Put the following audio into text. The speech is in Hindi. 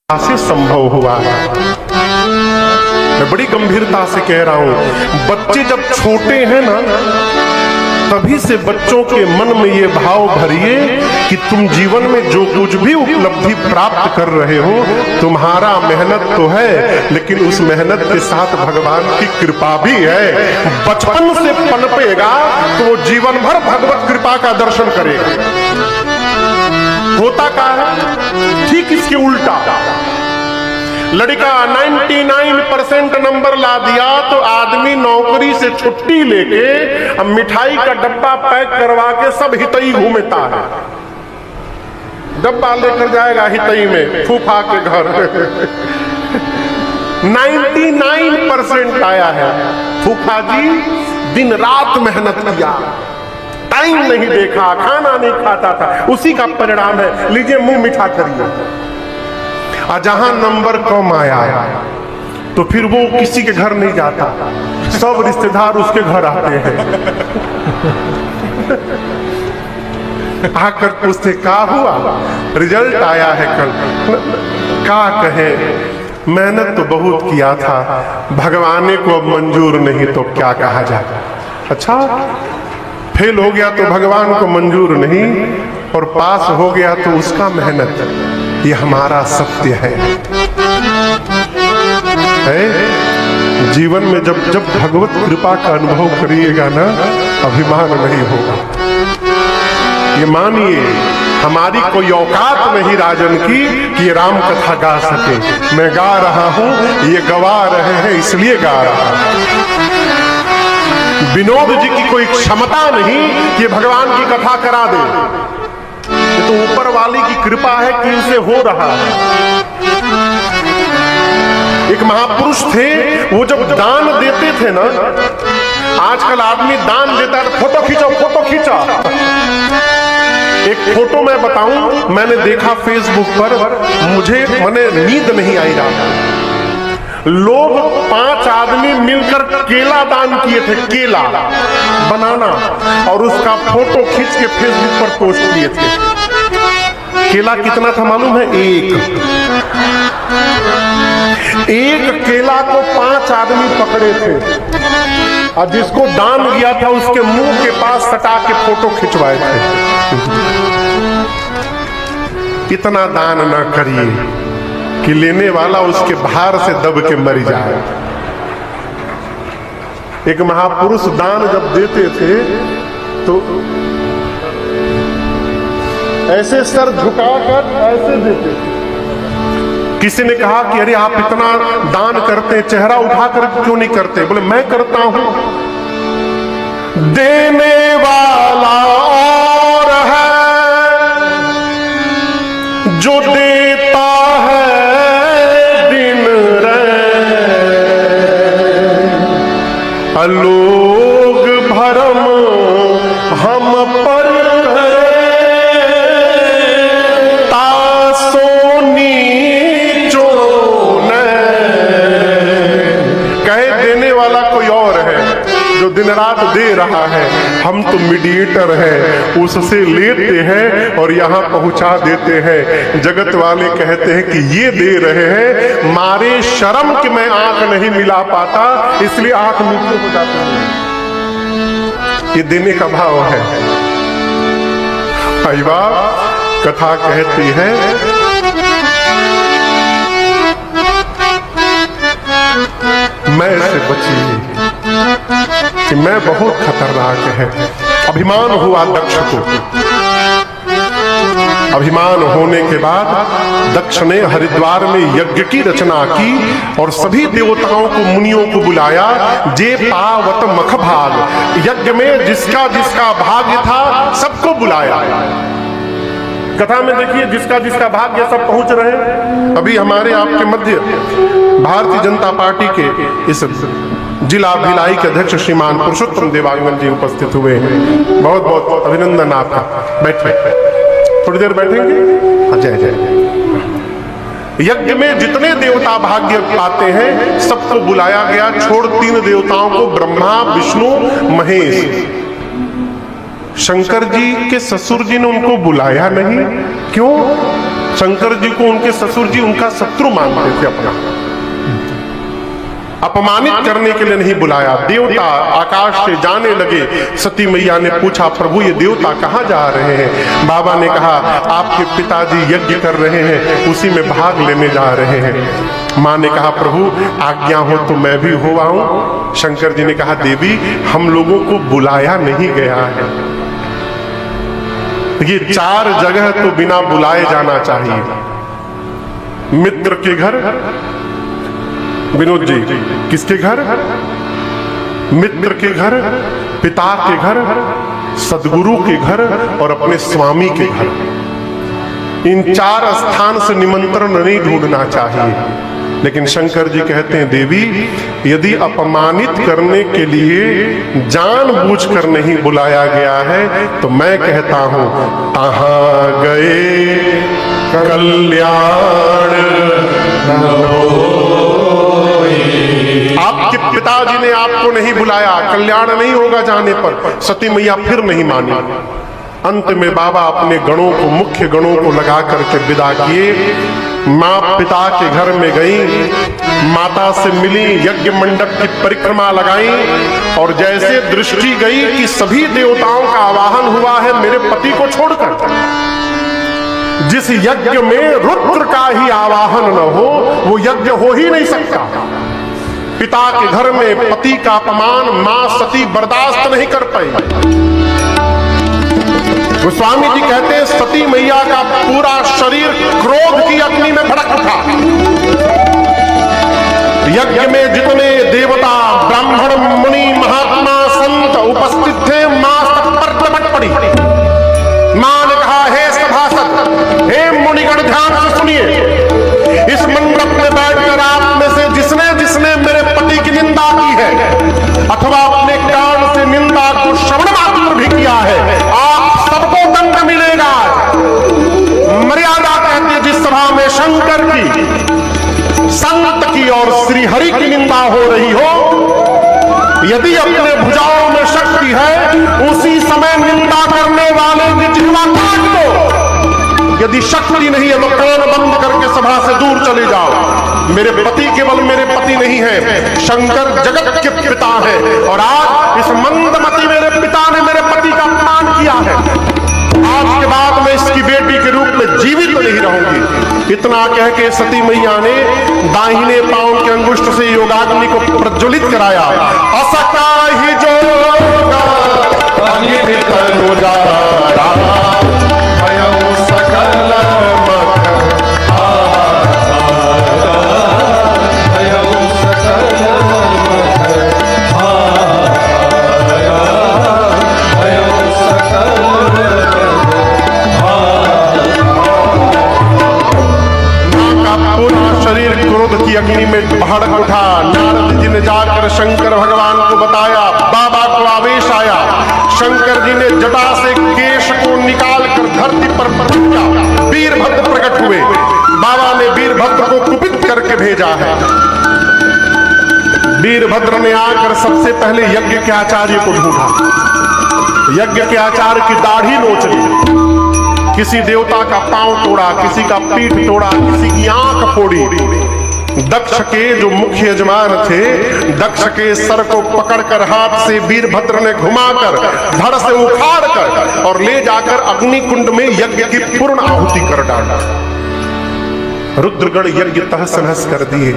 से संभव हुआ है। मैं बड़ी गंभीरता से कह रहा हूं, बच्चे जब छोटे हैं ना, तभी से बच्चों के मन में ये भाव भरिए कि तुम जीवन में जो कुछ भी उपलब्धि प्राप्त कर रहे हो, तुम्हारा मेहनत तो है, लेकिन उस मेहनत के साथ भगवान की कृपा भी है। बचपन से पनपेगा तो वो जीवन भर भगवत कृपा का दर्शन करेगा। होता क्या है, ठीक इसके उल्टा। लड़का 99% नंबर ला दिया तो आदमी नौकरी से छुट्टी लेके अब मिठाई का डब्बा पैक करवा के सब हितई घूमता है। डब्बा लेकर जाएगा हितई में फूफा के घर। 99% आया है। फूफा जी दिन रात मेहनत किया, टाइम नहीं देखा, खाना नहीं खाता था, उसी का परिणाम है। लीजिए मुंह मीठा करिए। और जहां नंबर कम आया तो फिर वो किसी के घर नहीं जाता, सब रिश्तेदार उसके घर आते हैं। आकर पूछते क्या हुआ, रिजल्ट आया है कल। क्या कहे, मेहनत तो बहुत किया था, भगवान को अब मंजूर नहीं तो क्या कहा जाए। अच्छा, फेल हो गया तो भगवान को मंजूर नहीं, और पास हो गया तो उसका मेहनत। ये हमारा सत्य है। जीवन में जब जब भगवत कृपा का अनुभव करिएगा ना, अभिमान नहीं होगा। ये मानिए, हमारी कोई औकात नहीं राजन की कि ये राम कथा गा सके। मैं गा रहा हूं, ये गवा रहे हैं इसलिए गा रहा हूं। विनोद जी की कोई क्षमता नहीं कि भगवान की कथा करा दे। ये तो ऊपर वाली की कृपा है कि इनसे हो रहा है। एक महापुरुष थे, वो जब दान देते थे ना, आजकल आदमी दान देता है फोटो खींचो फोटो खींचा। एक फोटो मैं बताऊं, मैंने देखा फेसबुक पर, मुझे मने नींद नहीं आई रहा। लोग 5 आदमी मिलकर केला दान किए थे, केला बनाना, और उसका फोटो खींच के फेसबुक पर पोस्ट किए थे। केला कितना था मालूम है? एक केला को 5 आदमी पकड़े थे, और जिसको दान दिया था उसके मुंह के पास सटा के फोटो खिंचवाए थे। इतना दान ना करिए कि लेने वाला उसके भार से दब के मर जाए। एक महापुरुष दान जब देते थे तो ऐसे सर झुकाकर ऐसे देते थे। किसी ने कहा कि अरे आप इतना दान करते, चेहरा उठाकर क्यों नहीं करते? बोले मैं करता हूं। देने वाला और है जो देता है दिन रात। लोग भरम हम पर दिन रात दे रहा है, हम तो मीडिएटर हैं, उससे लेते हैं और यहाँ पहुंचा देते हैं। जगत वाले कहते हैं कि ये दे रहे हैं, मारे शर्म कि मैं आंख नहीं मिला पाता, इसलिए आंख नीचे हो जाती है। ये देने का भाव है। भाईवा कथा कहती है, मैं से बचिए कि मैं बहुत खतरनाक है। अभिमान हुआ दक्ष को। अभिमान होने के बाद दक्ष ने हरिद्वार में यज्ञ की रचना की और सभी देवताओं को, मुनियों को बुलाया। जे पावत मख भाग, यज्ञ में जिसका जिसका भाग्य था सबको बुलाया। कथा में देखिए, जिसका जिसका भाग्य सब पहुंच रहे हैं। अभी हमारे आपके मध्य भारतीय जनता पार्टी के इस जिला भिलाई के अध्यक्ष श्रीमान पुरुषोत्तम देवांगन जी उपस्थित हुए हैं। बहुत बहुत अभिनंदन आपका। बैठे, थोड़ी देर बैठेंगे। जय जय। यज्ञ में जितने देवता भाग्य पाते हैं सबको बुलाया गया, छोड़ 3 देवताओं को, ब्रह्मा विष्णु महेश। शंकर जी के ससुर जी ने उनको बुलाया नहीं। क्यों? शंकर जी को उनके ससुर जी उनका शत्रु मानते थे अपना। अपमानित करने के लिए नहीं बुलाया। देवता आकाश से जाने लगे। सती मैया ने पूछा, प्रभु ये देवता कहाँ जा रहे हैं? बाबा ने कहा, आपके पिताजी यज्ञ कर रहे हैं, उसी में भाग लेने जा रहे हैं। माँ ने कहा, प्रभु आज्ञा हो तो मैं भी हो आऊं। शंकर जी ने कहा, देवी हम लोगों को बुलाया नहीं गया है। ये 4 जगह तो बिना बुलाए जाना चाहिए। मित्र के घर, विनोद जी किसके घर? मित्र के घर, पिता के घर, सदगुरु के घर और अपने स्वामी के घर। इन 4 स्थान से निमंत्रण नहीं ढूंढना चाहिए। लेकिन शंकर जी कहते हैं, देवी यदि अपमानित करने के लिए जानबूझकर नहीं बुलाया गया है तो मैं कहता हूं, कहां गए कल्याण आपके पिताजी ने आपको नहीं बुलाया, कल्याण नहीं होगा जाने पर। सती मैया फिर नहीं मानी। अंत में बाबा अपने गणों को, मुख्य गणों को लगा करके विदा किए। मां पिता के घर में गई, माता से मिली, यज्ञ मंडप की परिक्रमा लगाई और जैसे दृष्टि गई कि सभी देवताओं का आवाहन हुआ है मेरे पति को छोड़कर। जिस यज्ञ में रुद्र का ही आवाहन न हो वो यज्ञ हो ही नहीं सकता। पिता के घर में पति का अपमान मां सती बर्दाश्त नहीं कर पाई। गोस्वामी जी कहते हैं, सती मैया का पूरा शरीर क्रोध की अग्नि में भड़क उठा। यज्ञ में जितने देवता, ब्राह्मण, मुनि, महात्मा, संत उपस्थित थे, मां सब पर लपट पड़ी। मां ने कहा, हे सभासद, हे मुनिगण, ध्यान से सुनिए। इस मंडप में बैठकर आप में से जिसने जिसने मेरे पति की निंदा की है अथवा अपने कान से निंदा को श्रवण मात्र भी किया है, आप सबको दंड मिलेगा। मर्यादा कहते हैं, जिस सभा में शंकर की, संत की और श्री हरि की निंदा हो रही हो, यदि अपने भुजाओं में शक्ति है उसी समय निंदा करने वाले की जिह्वा काट दो। यदि शक्ति नहीं है तो कान बंद करके सभा से दूर चले जाओ। मेरे पति केवल मेरे पति नहीं है, शंकर जगत के पिता है और आज इस मंदमती मेरे पिता ने मेरे पति का अपमान किया है। आज के बाद मैं इसकी बेटी के रूप में जीवित नहीं रहूंगी। इतना कह के सती मैया ने दाहिने पांव के अंगुष्ठ से योगाग्नि को प्रज्वलित कराया। असका ही जोगा की अग्नि में भड़क उठा। नारद जी ने जाकर शंकर भगवान को बताया। बाबा को आवेश आया। शंकर जी ने जटा से केश को निकालकर धरती पर किया। वीरभद्र प्रकट हुए। बाबा ने वीरभद्र को कुपित करके भेजा है। वीरभद्र ने आकर सबसे पहले यज्ञ के आचार्य को ढूंढा। यज्ञ के आचार्य की दाढ़ी नोच ली। किसी देवता का पांव तोड़ा, किसी का पीठ तोड़ा, किसी की आंख फोड़ी। दक्ष के जो मुख्य यजमान थे, दक्ष के सर को पकड़कर हाथ से वीरभद्र ने घुमाकर धड़ से उखाड़कर और ले जाकर अग्निकुंड में यज्ञ की पूर्ण आहुति कर डाला। रुद्रगण यज्ञ तहस नहस कर दिए।